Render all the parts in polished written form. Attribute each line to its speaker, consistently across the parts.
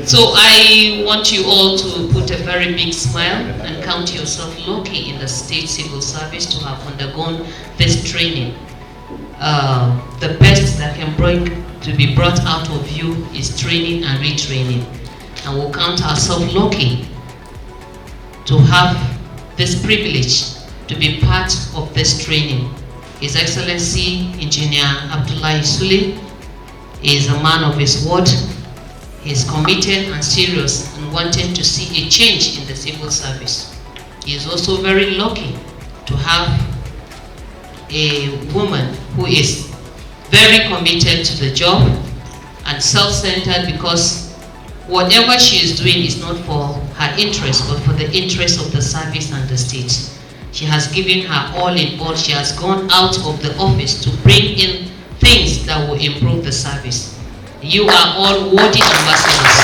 Speaker 1: So I want you all to put a very big smile and count yourself lucky in the state civil service to have undergone this training. The best that can be brought out of you is training and retraining. And we'll count ourselves lucky to have this privilege to be part of this training. His Excellency Engineer Abdullahi Sule is a man of his word. He is committed and serious and wanting to see a change in the civil service. He is also very lucky to have a woman who is very committed to the job and self-centered, because whatever she is doing is not for her interest but for the interest of the service and the state. She has given her all in all. She has gone out of the office to bring in things that will improve the service. You are all worthy ambassadors.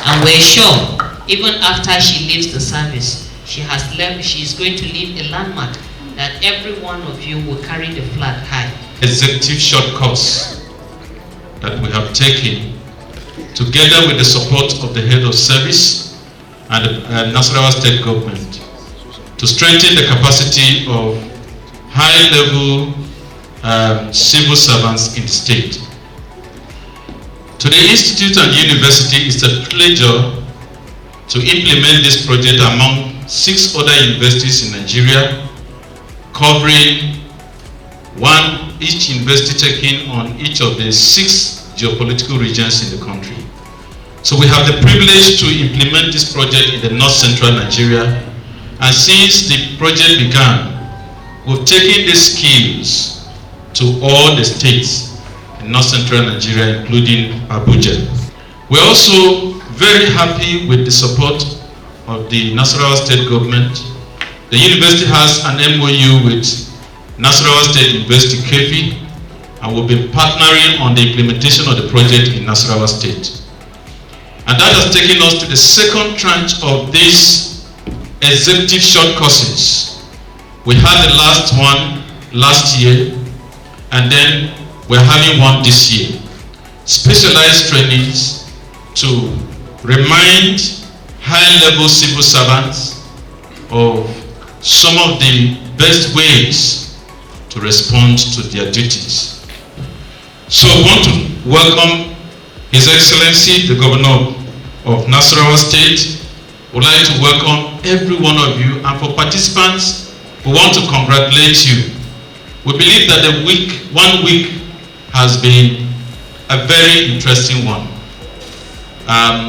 Speaker 1: And we're sure, even after she leaves the service, she is going to leave a landmark that every one of you will carry the flag high.
Speaker 2: Executive short course that we have taken, together with the support of the head of service and the Nasarawa state government, to strengthen the capacity of high-level civil servants in the state. To the institute and university, it's a pleasure to implement this project among 6 other universities in Nigeria, covering each university taking on each of the 6 geopolitical regions in the country. So we have the privilege to implement this project in the north-central Nigeria, and since the project began, we've taken these skills to all the states in north-central Nigeria, including Abuja. We're also very happy with the support of the Nasarawa state government. The university has an MOU with Nasarawa State University, Kefi, and we'll be partnering on the implementation of the project in Nasarawa State. And that has taken us to the second tranche of these executive short courses. We had the last one last year, and then we're having one this year. Specialized trainings to remind high-level civil servants of some of the best ways to respond to their duties. So I want to welcome His Excellency, the Governor of Nasarawa State. We'd like to welcome every one of you, and for participants, we want to congratulate you. We believe that the 1 week has been a very interesting one.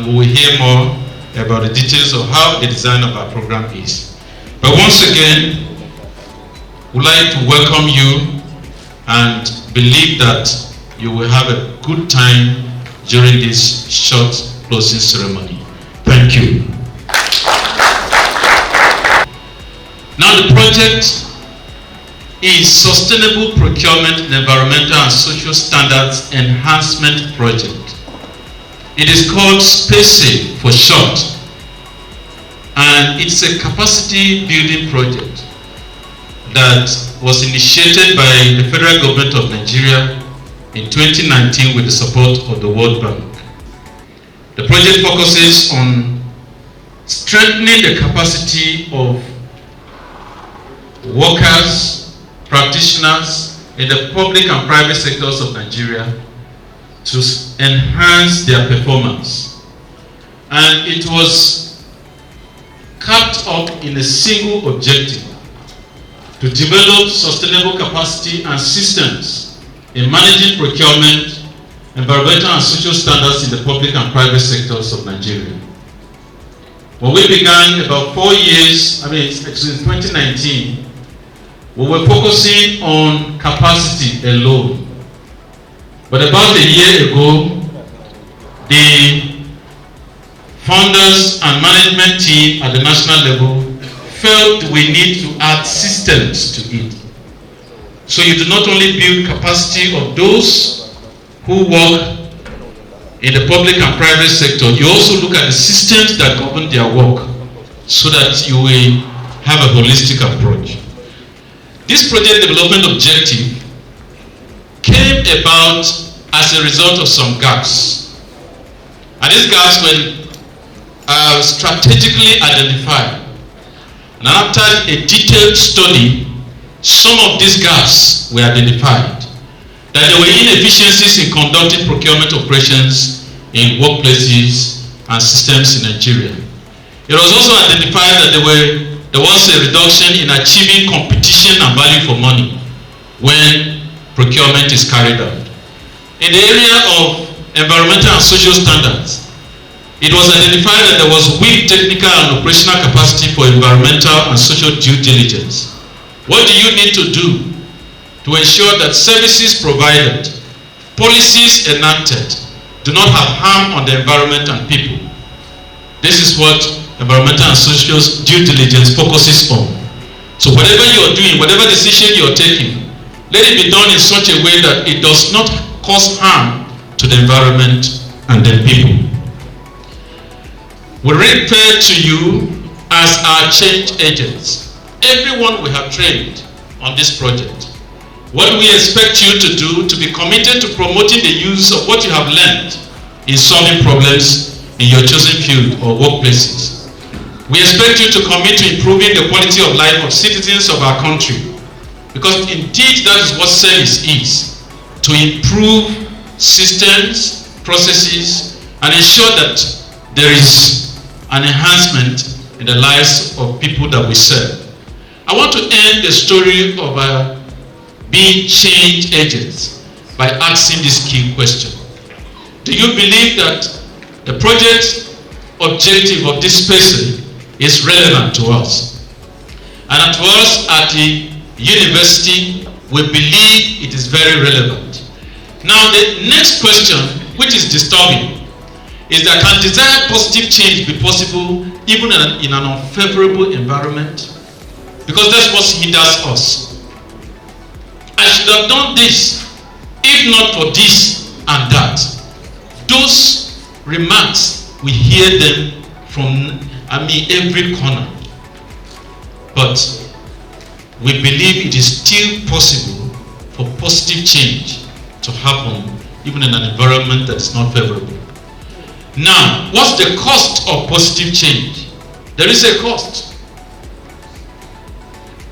Speaker 2: We will hear more about the details of how the design of our program is. But once again, we'd like to welcome you and believe that you will have a good time during this short closing ceremony. Thank you. Now the project is Sustainable Procurement in Environmental and Social Standards Enhancement Project. It is called SPACE for short, and it's a capacity building project that was initiated by the federal government of Nigeria in 2019 with the support of the World Bank. The project focuses on strengthening the capacity of workers, practitioners in the public and private sectors of Nigeria to enhance their performance. And it was capped up in a single objective: to develop sustainable capacity and systems in managing procurement, environmental and social standards in the public and private sectors of Nigeria. When we began about 4 years, since 2019, we were focusing on capacity alone. But about a year ago, the founders and management team at the national level felt we need to add systems to it. So you do not only build capacity of those who work in the public and private sector, you also look at the systems that govern their work so that you will have a holistic approach. This project development objective came about as a result of some gaps And these gaps were strategically identified. And after a detailed study, some of these gaps were identified. That there were inefficiencies in conducting procurement operations in workplaces and systems in Nigeria. It was also identified that there was a reduction in achieving competition and value for money when procurement is carried out. In the area of environmental and social standards, it was identified that there was weak technical and operational capacity for environmental and social due diligence. What do you need to do to ensure that services provided, policies enacted, do not have harm on the environment and people? This is what environmental and social due diligence focuses on. So whatever you are doing, whatever decision you are taking, let it be done in such a way that it does not cause harm to the environment and the people. We refer to you as our change agents. Everyone we have trained on this project. What we expect you to do, to be committed to promoting the use of what you have learned in solving problems in your chosen field or workplaces. We expect you to commit to improving the quality of life of citizens of our country, because indeed that is what service is, to improve systems, processes, and ensure that there is an enhancement in the lives of people that we serve. I want to end the story of being change agents by asking this key question. Do you believe that the project objective of this person is relevant to us? And to us at the university, we believe it is very relevant. Now the next question, which is disturbing, is that can desired positive change be possible even in an unfavorable environment? Because that's what hinders us. I should have done this, if not for this and that. Those remarks, we hear them from, every corner. But we believe it is still possible for positive change to happen even in an environment that is not favorable. Now, what's the cost of positive change? There is a cost.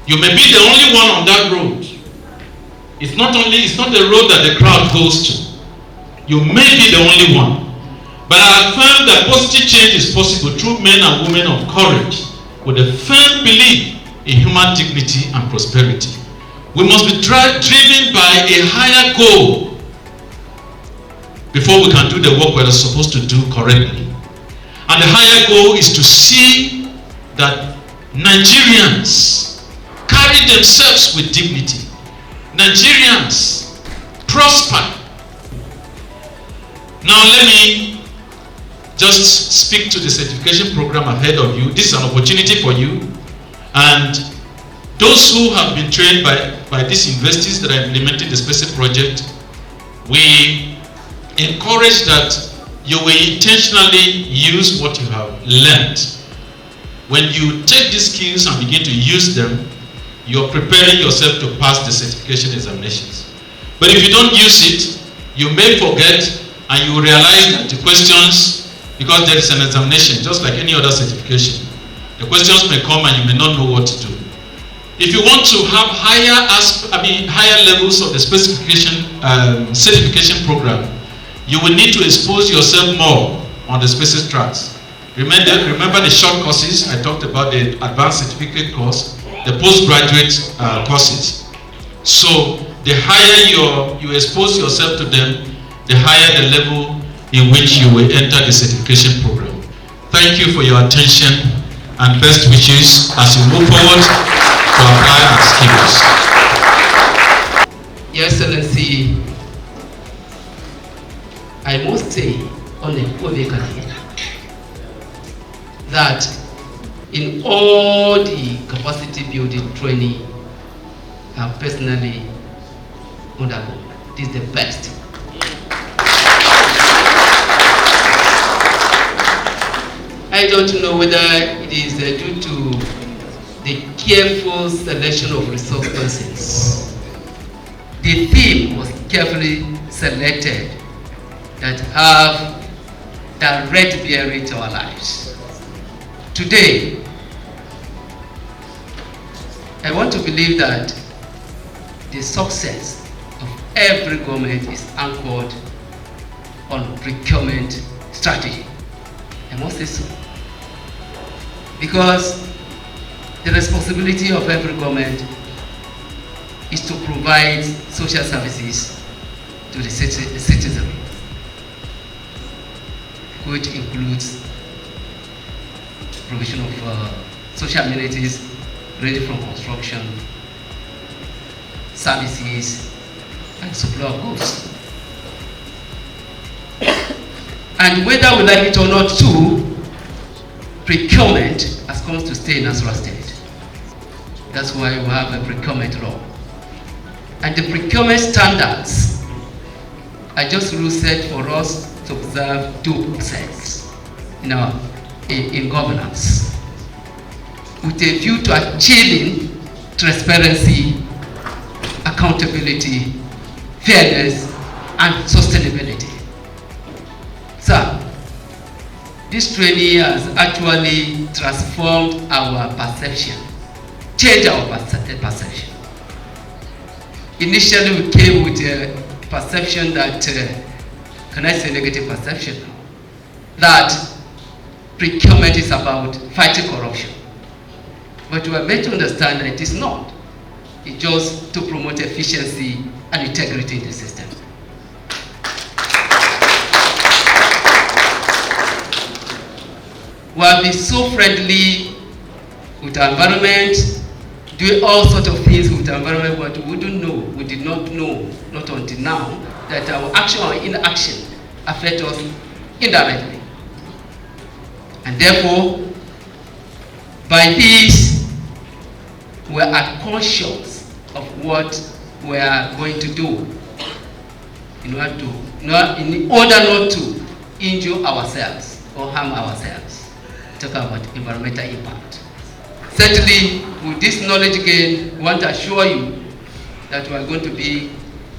Speaker 2: You may be the only one on that road. It's not the road that the crowd goes to. You may be the only one. But I affirm that positive change is possible through men and women of courage with a firm belief in human dignity and prosperity. We must be driven by a higher goal before we can do the work we are supposed to do correctly. And the higher goal is to see that Nigerians carry themselves with dignity. Nigerians prosper. Now let me just speak to the certification program ahead of you. This is an opportunity for you. And those who have been trained by these universities that are implementing the specific project, we encourage that you will intentionally use what you have learned. When you take these skills and begin to use them, you're preparing yourself to pass the certification examinations. But if you don't use it, you may forget and you realize that the questions, because there is an examination, just like any other certification, the questions may come and you may not know what to do. If you want to have higher levels of the certification program, you will need to expose yourself more on the specific tracks. Remember the short courses. I talked about the advanced certificate course, the postgraduate courses. So the higher you expose yourself to them, the higher the level in which you will enter the certification program. Thank you for your attention and best wishes as you move forward to apply our skills.
Speaker 3: Your Excellency, I must say unequivocally that in all the capacity building training I've personally undergone, this is the best. I don't know whether it is due to the careful selection of resource persons. The theme was carefully selected that have direct bearing to our lives. Today, I want to believe that the success of every government is anchored on procurement strategy. I must say so. Because the responsibility of every government is to provide social services to the citizen, which includes provision of social amenities ranging from construction, services, and supply of goods. And whether we like it or not too, procurement has come to stay in Nasarawa State. That's why we have a procurement law. And the procurement standards are just rules set for us to observe due process in governance, with a view to achieving transparency, accountability, fairness, and sustainability. So, this training has actually transformed our perception, changed our perception. Initially, we came with a perception that, can I say negative perception, that procurement is about fighting corruption. But we are made to understand that it is not. It's just to promote efficiency and integrity in the system. We have been so friendly with our environment, doing all sorts of things with our environment, but we did not know, not until now, that our action or inaction affect us indirectly. And therefore, by this, we are conscious of what we are going to do in order not to injure ourselves or harm ourselves. Talk about environmental impact. Certainly, with this knowledge gain, we want to assure you that we are going to be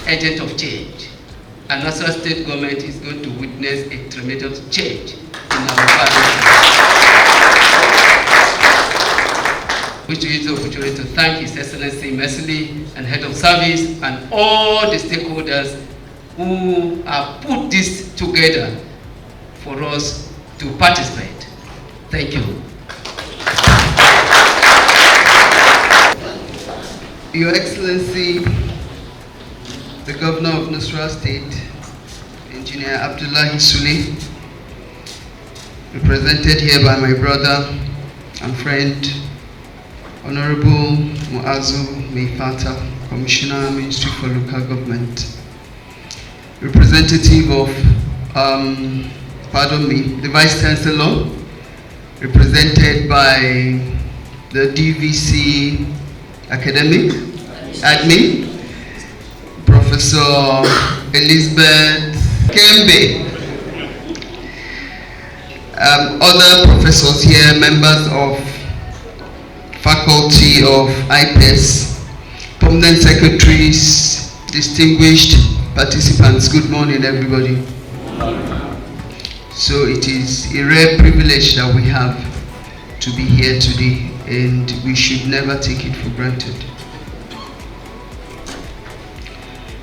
Speaker 3: agent of change. And Nasarawa State government is going to witness a tremendous change in our environment. Which is the opportunity to thank His Excellency Mesili and Head of Service and all the stakeholders who have put this together for us to participate. Thank you.
Speaker 4: Your Excellency, the Governor of Nasarawa State, Engineer Abdullahi Sule, represented here by my brother and friend, Honorable Muazu Meifata, Commissioner, Ministry for Local Government, representative of, the Vice Chancellor, represented by the DVC Academic Admin, Professor Elizabeth Kembe, other professors here, members of Faculty of IPES, permanent secretaries, distinguished participants, good morning everybody. So it is a rare privilege that we have to be here today, and we should never take it for granted.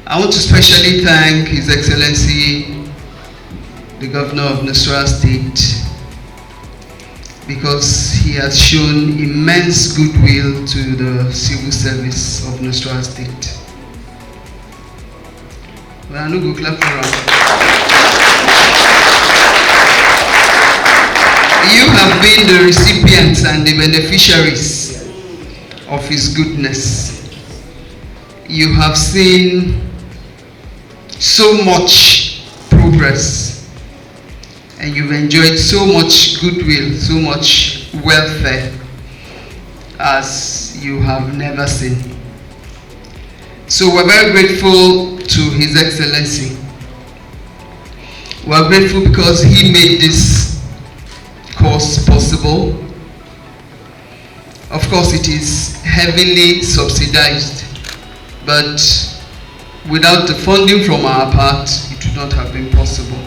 Speaker 4: I want to specially thank His Excellency, the Governor of Nasarawa State, because he has shown immense goodwill to the civil service of Nasarawa State. Well, I no go clap for him. You have been the recipients and the beneficiaries of his goodness. You have seen so much progress, and you've enjoyed so much goodwill, so much welfare as you have never seen. So we're very grateful to His Excellency. We're grateful because he made this course possible. Of course, it is heavily subsidized, but without the funding from our part, it would not have been possible.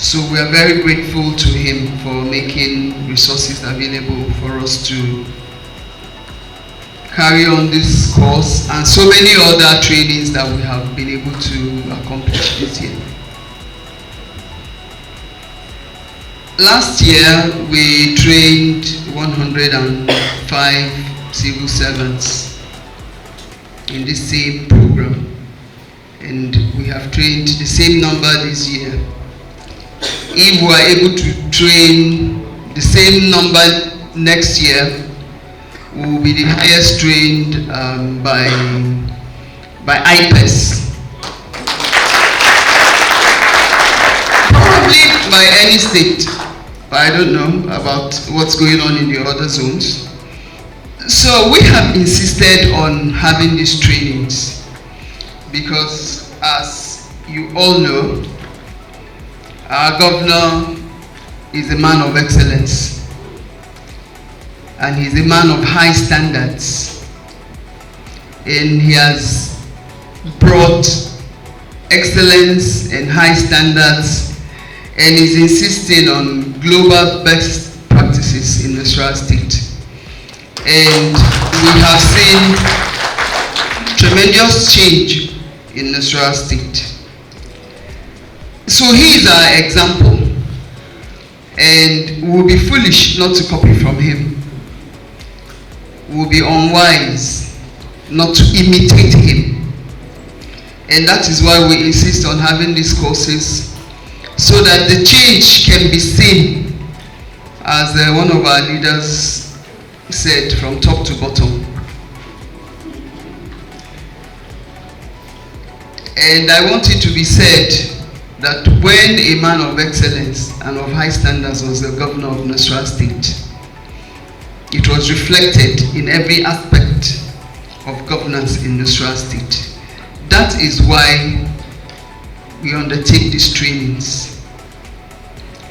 Speaker 4: So we are very grateful to him for making resources available for us to carry on this course and so many other trainings that we have been able to accomplish this year. Last year we trained 105 civil servants in the same program, and we have trained the same number this year. If we are able to train the same number next year, we will be the highest trained by IPES. Probably by any state, but I don't know about what's going on in the other zones. So we have insisted on having these trainings because, as you all know, our governor is a man of excellence and he's a man of high standards, and he has brought excellence and high standards and is insisting on global best practices in Nasarawa State. And we have seen tremendous change in Nasarawa State. So he is our example, and we will be foolish not to copy from him. We will be unwise not to imitate him. And that is why we insist on having these courses, so that the change can be seen, as one of our leaders said, from top to bottom. And I want it to be said that when a man of excellence and of high standards was the governor of Nasarawa State, it was reflected in every aspect of governance in Nasarawa State. That is why we undertake these trainings,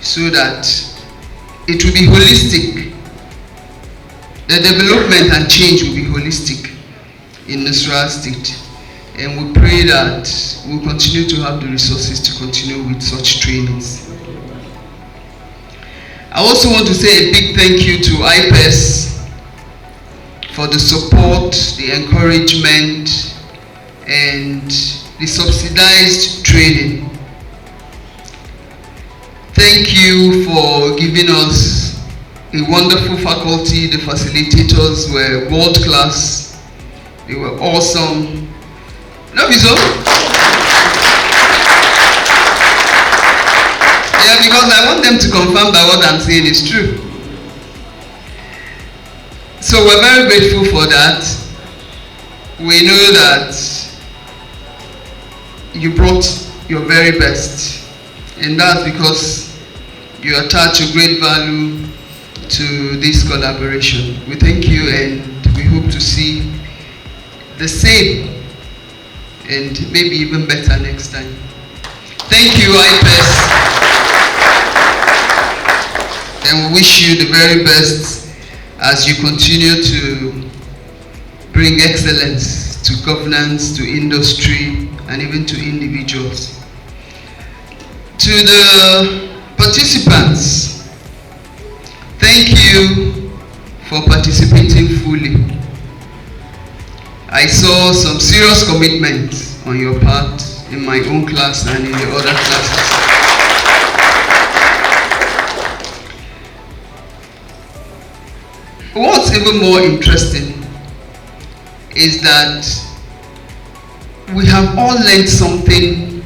Speaker 4: so that it will be holistic. The development and change will be holistic in Nasarawa State. And we pray that we'll continue to have the resources to continue with such trainings. I also want to say a big thank you to IPES for the support, the encouragement, and the subsidized training. Thank you for giving us a wonderful faculty. The facilitators were world class. They were awesome. No, so? Yeah, because I want them to confirm that what I'm saying is true. So we're very grateful for that. We know that you brought your very best, and that's because you attach a great value to this collaboration. We thank you, and we hope to see the same and maybe even better next time. Thank you, IPES, and we wish you the very best as you continue to bring excellence to governance, to industry, and even to individuals. To the participants, thank you for participating fully. I saw some serious commitment on your part in my own class and in the other classes. What's even more interesting is that we have all learned something,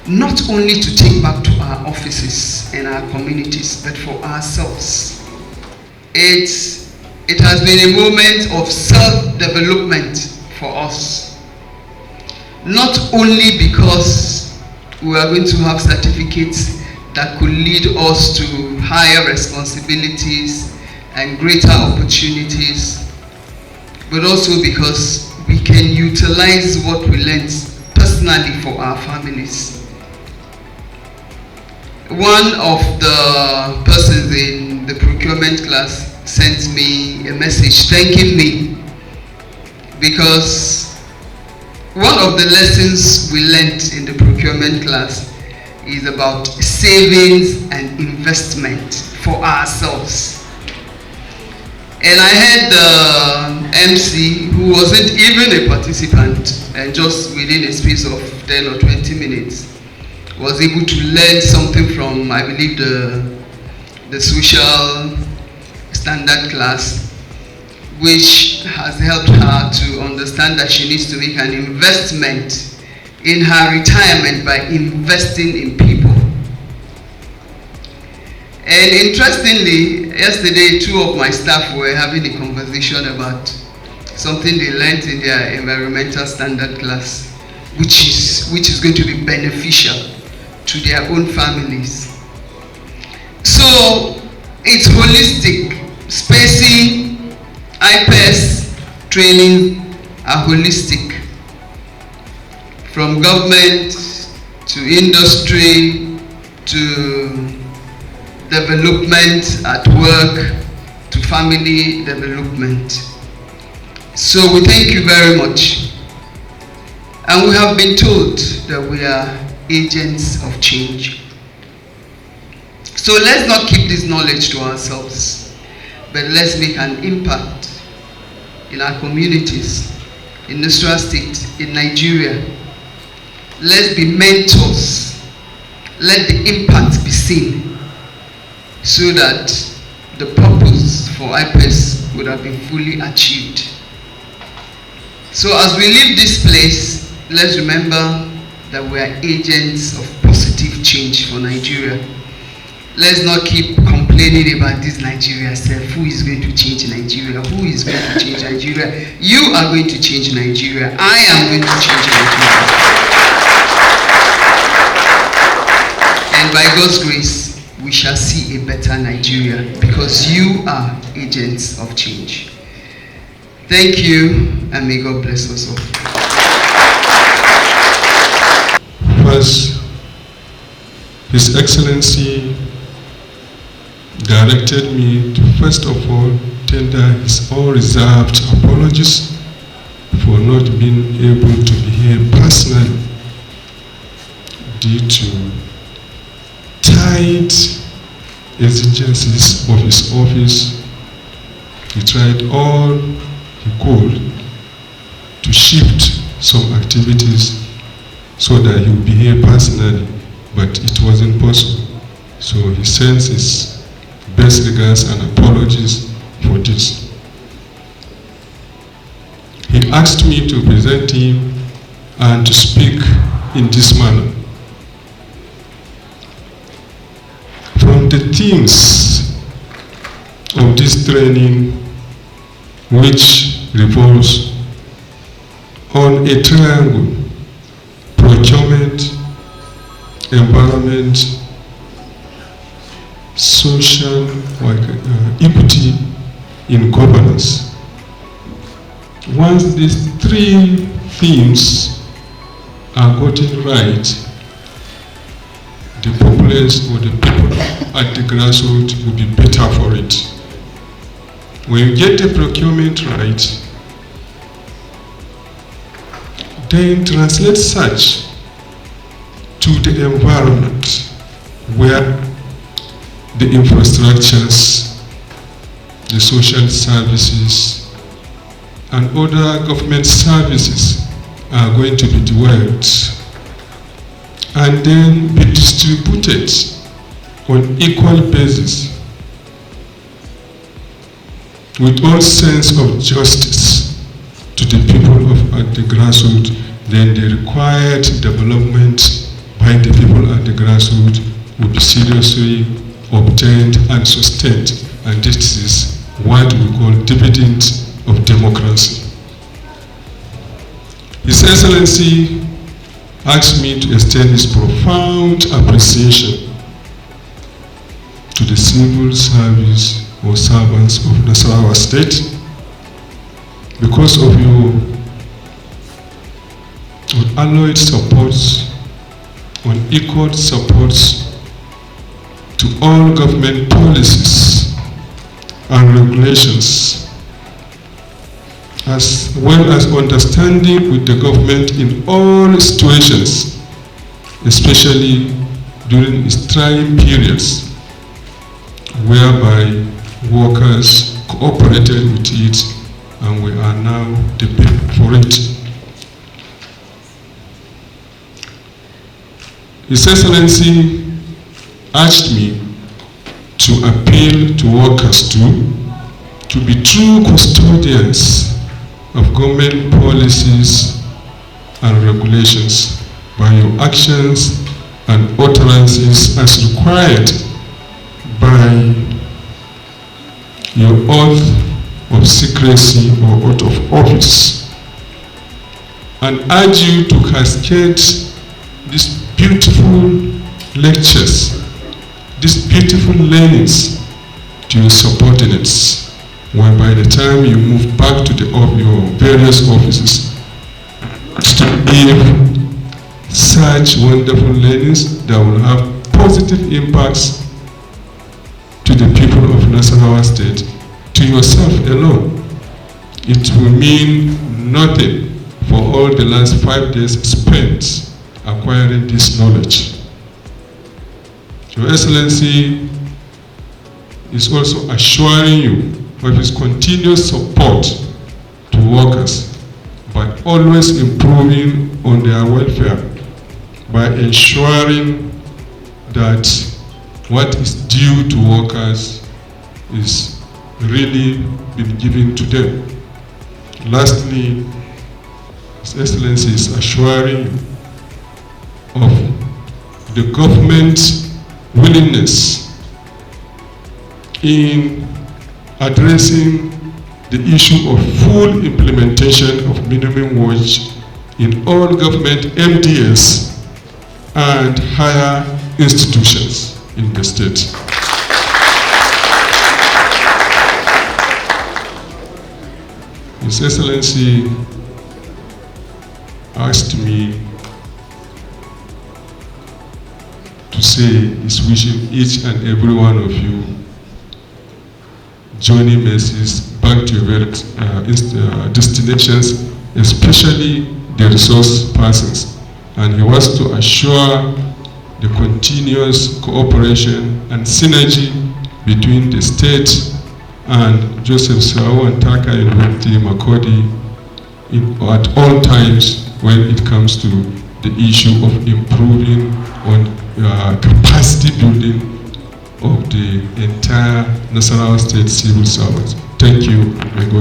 Speaker 4: not only to take back to our offices and our communities, but for ourselves. It has been a moment of self-development for us. Not only because we are going to have certificates that could lead us to higher responsibilities and greater opportunities, but also because we can utilize what we learned personally for our families. One of the persons in the procurement class sent me a message thanking me, because one of the lessons we learned in the procurement class is about savings and investment for ourselves. And I heard the MC, who wasn't even a participant, and just within a space of 10 or 20 minutes, was able to learn something from, I believe, the social standard class, which has helped her to understand that she needs to make an investment in her retirement by investing in people. And interestingly, yesterday, two of my staff were having a conversation about something they learned in their environmental standard class, which is going to be beneficial to their own families. So it's holistic. Spacing, IPES training are holistic. From government to industry to development at work to family development. So we thank you very much. And we have been told that we are agents of change. So let's not keep this knowledge to ourselves, but let's make an impact in our communities, in Nasarawa State, in Nigeria. Let's be mentors. Let the impact be seen, so that the purpose for IPES would have been fully achieved. So as we leave this place, let's remember that we are agents of positive change for Nigeria. Let's not keep complaining about this Nigeria self. Who is going to change Nigeria? Who is going to change Nigeria? You are going to change Nigeria. I am going to change Nigeria. And by God's grace, we shall see a better Nigeria, because you are agents of change. Thank you, and may God bless us all.
Speaker 5: First, His Excellency directed me to first of all tender his unreserved apologies for not being able to be here personally due to tight exigencies of his office. He tried all he could to shift some activities so that he would be here personally, but it wasn't possible. So he sends his best regards and apologies for this. He asked me to present him and to speak in this manner. From the themes of this training, which revolves on a triangle: procurement, environment, social equity in governance. Once these three themes are gotten right, the populace or the people at the grassroots will be better for it. When you get the procurement right, then translate such to the environment where the infrastructures, the social services, and other government services are going to be developed and then be distributed on equal basis with all sense of justice to the people at the grassroots. Then the required development by the people at the grassroots will be seriously obtained and sustained, and this is what we call dividend of democracy. His Excellency asked me to extend his profound appreciation to the civil service or servants of Nasarawa State because of your unalloyed supports, unequal supports to all government policies and regulations, as well as understanding with the government in all situations, especially during its trying periods, whereby workers cooperated with it, and we are now the pay for it. His Excellency urged me to appeal to workers to be true custodians of government policies and regulations by your actions and utterances as required by your oath of secrecy or oath of office, and urge you to cascade these beautiful lectures, these beautiful learnings to your subordinates, where by the time you move back to your various offices, to give such wonderful learnings that will have positive impacts to the people of Nasarawa State, to yourself alone. It will mean nothing for all the last 5 days spent acquiring this knowledge. Your Excellency is also assuring you of his continuous support to workers, but always improving on their welfare by ensuring that what is due to workers is really been given to them. Lastly, His Excellency is assuring you of the government's willingness in addressing the issue of full implementation of minimum wage in all government MDS and higher institutions in the state. His Excellency asked me to say he's wishing each and every one of you journey mercies back to your various destinations, especially the resource persons. And he wants to assure the continuous cooperation and synergy between the state and Joseph Sao and Taka University Makodi at all times when it comes to the issue of improving on capacity building of the entire Nasarawa State civil servants. Thank you. May God